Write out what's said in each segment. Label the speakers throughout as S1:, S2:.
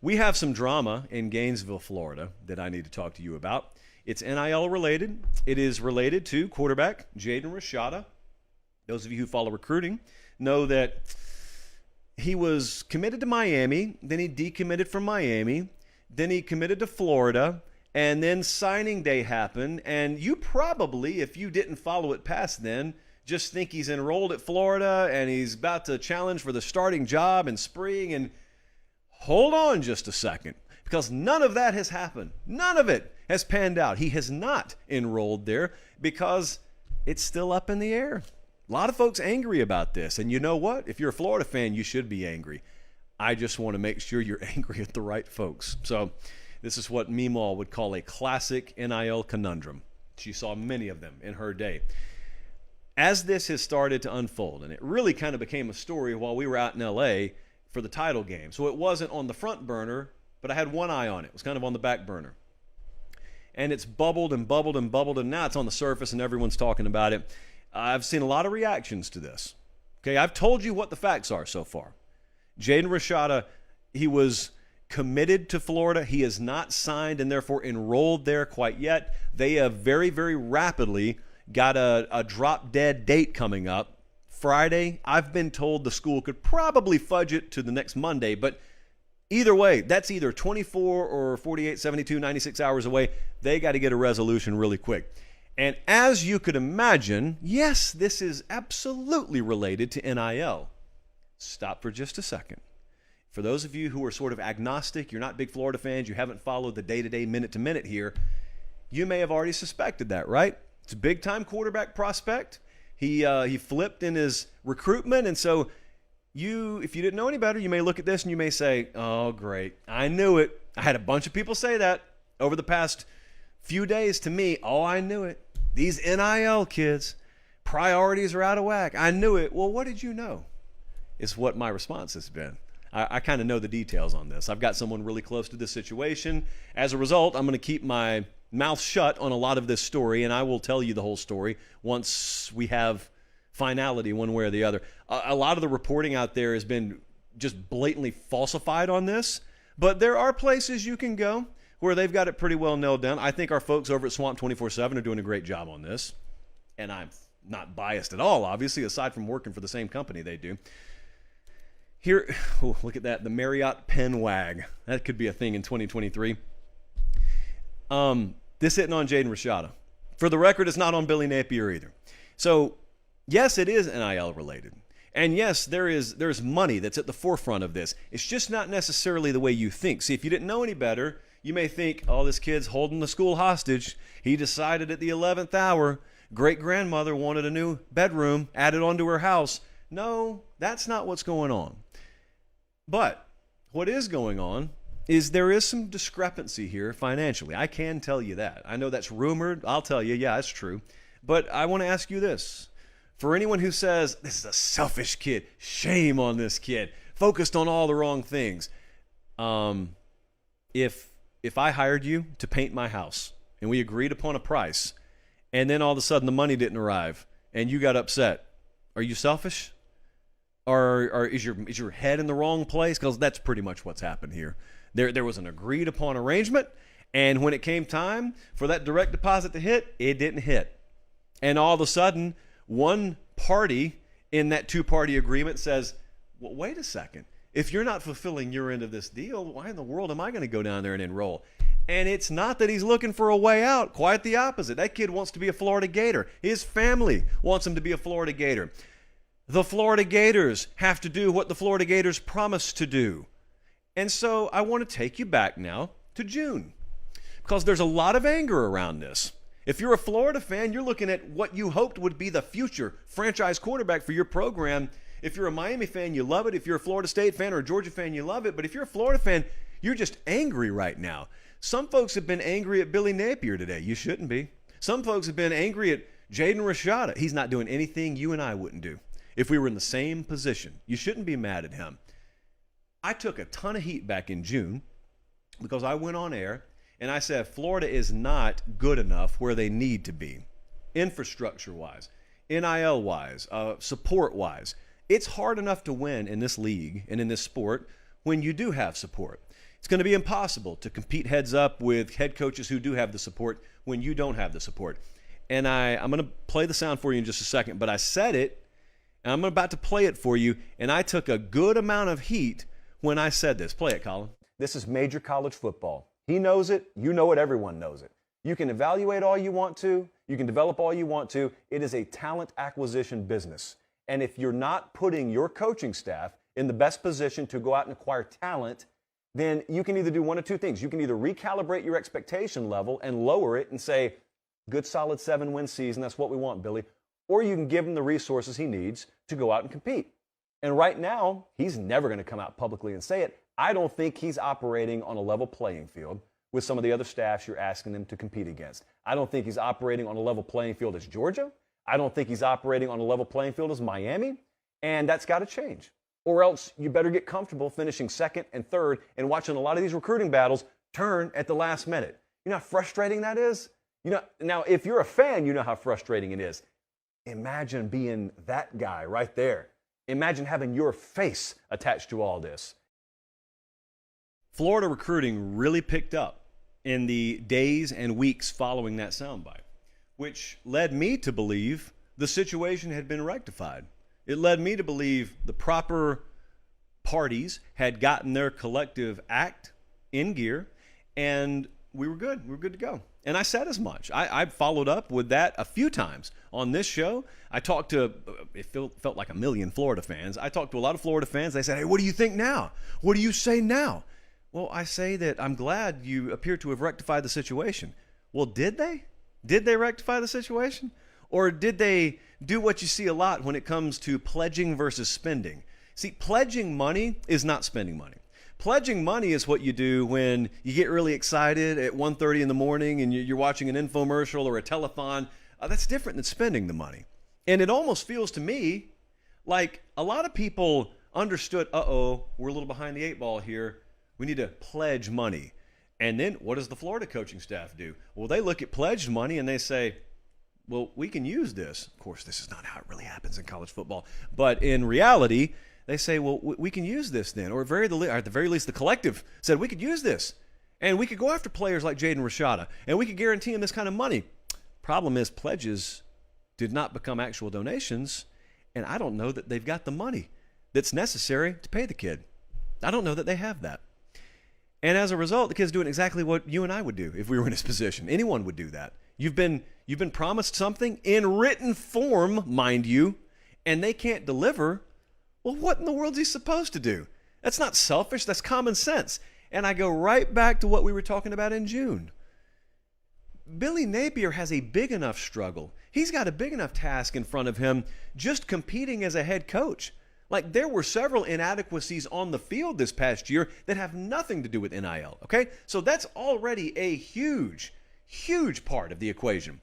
S1: We have some drama in Gainesville, Florida that I need to talk to you about. It's NIL related. It is related to quarterback Jaden Rashada. Those of you who follow recruiting know that he was committed to Miami, then he decommitted from Miami, then he committed to Florida, and then signing day happened. And you probably, if you didn't follow it past then, just think he's enrolled at Florida and he's about to challenge for the starting job in spring. And hold on just a second, because none of that has happened. None of it has panned out. He has not enrolled there because it's still up in the air. A lot of folks angry about this. And you know what? If you're a Florida fan, you should be angry. I just want to make sure you're angry at the right folks. So this is what Meemaw would call a classic NIL conundrum. She saw many of them in her day. As this has started to unfold, and it really kind of became a story while we were out in LA for the title game. So it wasn't on the front burner, but I had one eye on it. It was kind of on the back burner. And it's bubbled and bubbled and bubbled, and now it's on the surface and everyone's talking about it. I've seen a lot of reactions to this. Okay, I've told you what the facts are so far. Jaden Rashada, he was committed to Florida. He is not signed and therefore enrolled there quite yet. They have very, very rapidly got a drop-dead date coming up. Friday, I've been told the school could probably fudge it to the next Monday, but either way, that's either 24 or 48, 72, 96 hours away. They got to get a resolution really quick. And as you could imagine, yes, this is absolutely related to NIL. Stop for just a second. For those of you who are sort of agnostic, you're not big Florida fans, you haven't followed the day-to-day, minute-to-minute here, you may have already suspected that, right? It's a big-time quarterback prospect. He flipped in his recruitment, and so if you didn't know any better, you may look at this and you may say, oh, great, I knew it. I had a bunch of people say that over the past few days to me. Oh, I knew it. These NIL kids, priorities are out of whack. I knew it. Well, what did you know? Is what my response has been. I kind of know the details on this. I've got someone really close to this situation. As a result, I'm going to keep my mouth shut on a lot of this story, and I will tell you the whole story once we have finality one way or the other. A lot of the reporting out there has been just blatantly falsified on this, but there are places you can go where they've got it pretty well nailed down. I think our folks over at Swamp 24/7 are doing a great job on this, and I'm not biased at all, obviously, aside from working for the same company they do. Here, oh, look at that, the Marriott Pen Wag. That could be a thing in 2023. This hitting on Jaden Rashada. For the record, it's not on Billy Napier either. So, yes, it is NIL related. And yes, there's money that's at the forefront of this. It's just not necessarily the way you think. See, if you didn't know any better, you may think, oh, this kid's holding the school hostage. He decided at the 11th hour, great-grandmother wanted a new bedroom added onto her house. No, that's not what's going on. But what is going on is there is some discrepancy here financially. I can tell you that. I know that's rumored. I'll tell you, yeah, it's true. But I want to ask you this. For anyone who says, this is a selfish kid, shame on this kid, focused on all the wrong things. If I hired you to paint my house and we agreed upon a price and then all of a sudden the money didn't arrive and you got upset, are you selfish? Or is your head in the wrong place? Because that's pretty much what's happened here. There was an agreed upon arrangement, and when it came time for that direct deposit to hit, it didn't hit. And all of a sudden, one party in that two-party agreement says, well, wait a second. If you're not fulfilling your end of this deal, why in the world am I going to go down there and enroll? And it's not that he's looking for a way out. Quite the opposite. That kid wants to be a Florida Gator. His family wants him to be a Florida Gator. The Florida Gators have to do what the Florida Gators promised to do. And so I want to take you back now to June, because there's a lot of anger around this. If you're a Florida fan, you're looking at what you hoped would be the future franchise quarterback for your program. If you're a Miami fan, you love it. If you're a Florida State fan or a Georgia fan, you love it. But if you're a Florida fan, you're just angry right now. Some folks have been angry at Billy Napier today. You shouldn't be. Some folks have been angry at Jaden Rashada. He's not doing anything you and I wouldn't do if we were in the same position. You shouldn't be mad at him. I took a ton of heat back in June because I went on air and I said Florida is not good enough where they need to be, infrastructure-wise, NIL-wise, support-wise. It's hard enough to win in this league and in this sport when you do have support. It's going to be impossible to compete heads up with head coaches who do have the support when you don't have the support. And I'm going to play the sound for you in just a second, but I said it, and I'm about to play it for you, and I took a good amount of heat when I said this. Play it, Colin.
S2: This is major college football. He knows it. You know it. Everyone knows it. You can evaluate all you want to. You can develop all you want to. It is a talent acquisition business. And if you're not putting your coaching staff in the best position to go out and acquire talent, then you can either do one of two things. You can either recalibrate your expectation level and lower it and say, good solid 7-win season, that's what we want, Billy. Or you can give him the resources he needs to go out and compete. And right now, he's never going to come out publicly and say it. I don't think he's operating on a level playing field with some of the other staffs you're asking them to compete against. I don't think he's operating on a level playing field as Georgia. I don't think he's operating on a level playing field as Miami. And that's got to change. Or else you better get comfortable finishing second and third and watching a lot of these recruiting battles turn at the last minute. You know how frustrating that is? You know, now, if you're a fan, you know how frustrating it is. Imagine being that guy right there. Imagine having your face attached to all this.
S1: Florida recruiting really picked up in the days and weeks following that soundbite, which led me to believe the situation had been rectified. It led me to believe the proper parties had gotten their collective act in gear, and we were good. We were good to go. And I said as much. I followed up with that a few times on this show. I talked to, it felt like a million Florida fans. I talked to a lot of Florida fans. They said, hey, what do you think now? What do you say now? Well, I say that I'm glad you appear to have rectified the situation. Well, did they? Did they rectify the situation? Or did they do what you see a lot when it comes to pledging versus spending? See, pledging money is not spending money. Pledging money is what you do when you get really excited at 1:30 in the morning and you're watching an infomercial or a telethon. That's different than spending the money. And it almost feels to me like a lot of people understood, we're a little behind the eight ball here. We need to pledge money. And then what does the Florida coaching staff do? Well, they look at pledged money and they say, well, we can use this. Of course, this is not how it really happens in college football. But in reality, they say, well, we can use this then. Or at the very least, the collective said we could use this. And we could go after players like Jaden Rashada. And we could guarantee him this kind of money. Problem is, pledges did not become actual donations. And I don't know that they've got the money that's necessary to pay the kid. I don't know that they have that. And as a result, the kid's doing exactly what you and I would do if we were in his position. Anyone would do that. You've been promised something in written form, mind you, and they can't deliver. Well, what in the world is he supposed to do? That's not selfish. That's common sense. And I go right back to what we were talking about in June. Billy Napier has a big enough struggle. He's got a big enough task in front of him just competing as a head coach. Like, there were several inadequacies on the field this past year that have nothing to do with NIL, okay? So that's already a huge, huge part of the equation.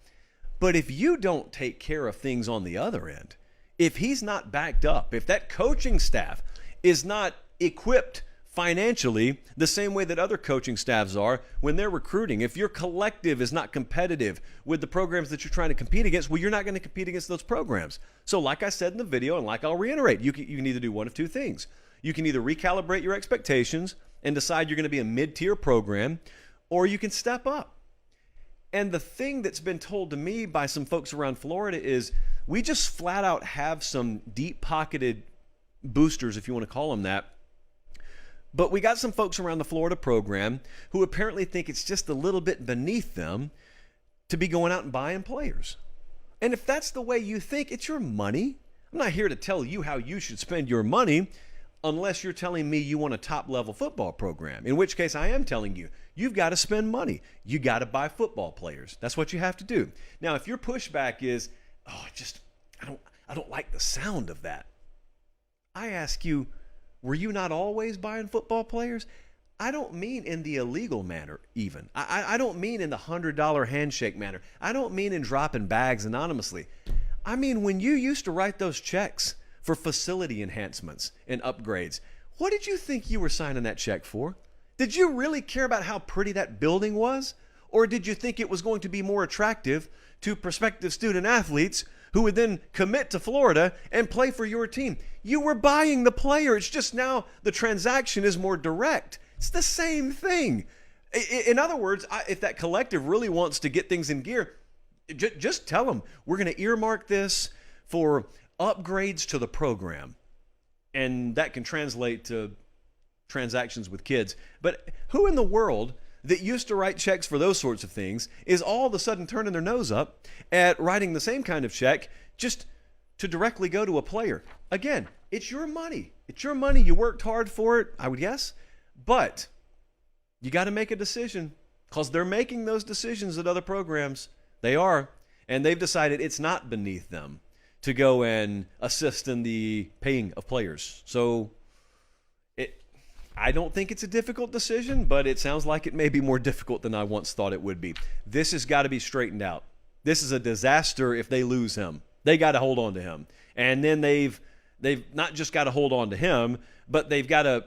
S1: But if you don't take care of things on the other end, if he's not backed up, if that coaching staff is not equipped financially the same way that other coaching staffs are when they're recruiting, if your collective is not competitive with the programs that you're trying to compete against, well, you're not going to compete against those programs. So like I said in the video, and like I'll reiterate, you can either do one of two things. You can either recalibrate your expectations and decide you're going to be a mid-tier program, or you can step up. And the thing that's been told to me by some folks around Florida is we just flat out have some deep-pocketed boosters, if you want to call them that. But we got some folks around the Florida program who apparently think it's just a little bit beneath them to be going out and buying players. And if that's the way you think, it's your money. I'm not here to tell you how you should spend your money unless you're telling me you want a top-level football program, in which case I am telling you, you've got to spend money. You got to buy football players. That's what you have to do. Now, if your pushback is, I don't like the sound of that, I ask you, were you not always buying football players? I don't mean in the illegal manner even. I don't mean in the $100 handshake manner. I don't mean in dropping bags anonymously. I mean when you used to write those checks for facility enhancements and upgrades. What did you think you were signing that check for? Did you really care about how pretty that building was? Or did you think it was going to be more attractive to prospective student athletes who would then commit to Florida and play for your team? You were buying the player. It's just now the transaction is more direct. It's the same thing. In other words, if that collective really wants to get things in gear, just tell them we're going to earmark this for upgrades to the program. And that can translate to transactions with kids. But who in the world that used to write checks for those sorts of things is all of a sudden turning their nose up at writing the same kind of check just to directly go to a player? Again, it's your money. It's your money. You worked hard for it, I would guess. But you got to make a decision, because they're making those decisions at other programs. They are. And they've decided it's not beneath them to go and assist in the paying of players. So I don't think it's a difficult decision, but it sounds like it may be more difficult than I once thought it would be. This has got to be straightened out. This is a disaster if they lose him. They got to hold on to him. And then they've not just got to hold on to him, but they've got to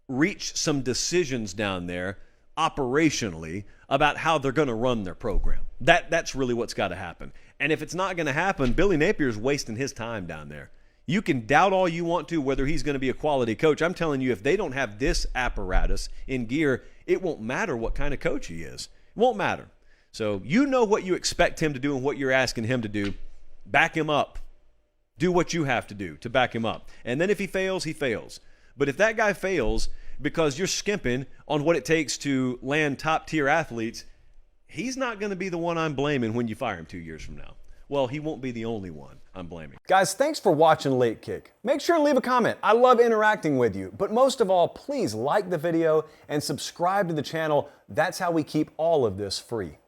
S1: reach some decisions down there operationally about how they're going to run their program. That's really what's got to happen. And if it's not going to happen, Billy Napier's wasting his time down there. You can doubt all you want to whether he's going to be a quality coach. I'm telling you, if they don't have this apparatus in gear, it won't matter what kind of coach he is. It won't matter. So you know what you expect him to do and what you're asking him to do. Back him up. Do what you have to do to back him up. And then if he fails, he fails. But if that guy fails because you're skimping on what it takes to land top-tier athletes, he's not going to be the one I'm blaming when you fire him 2 years from now. Well, he won't be the only one I'm blaming.
S2: Guys, thanks for watching Late Kick. Make sure and leave a comment. I love interacting with you. But most of all, please like the video and subscribe to the channel. That's how we keep all of this free.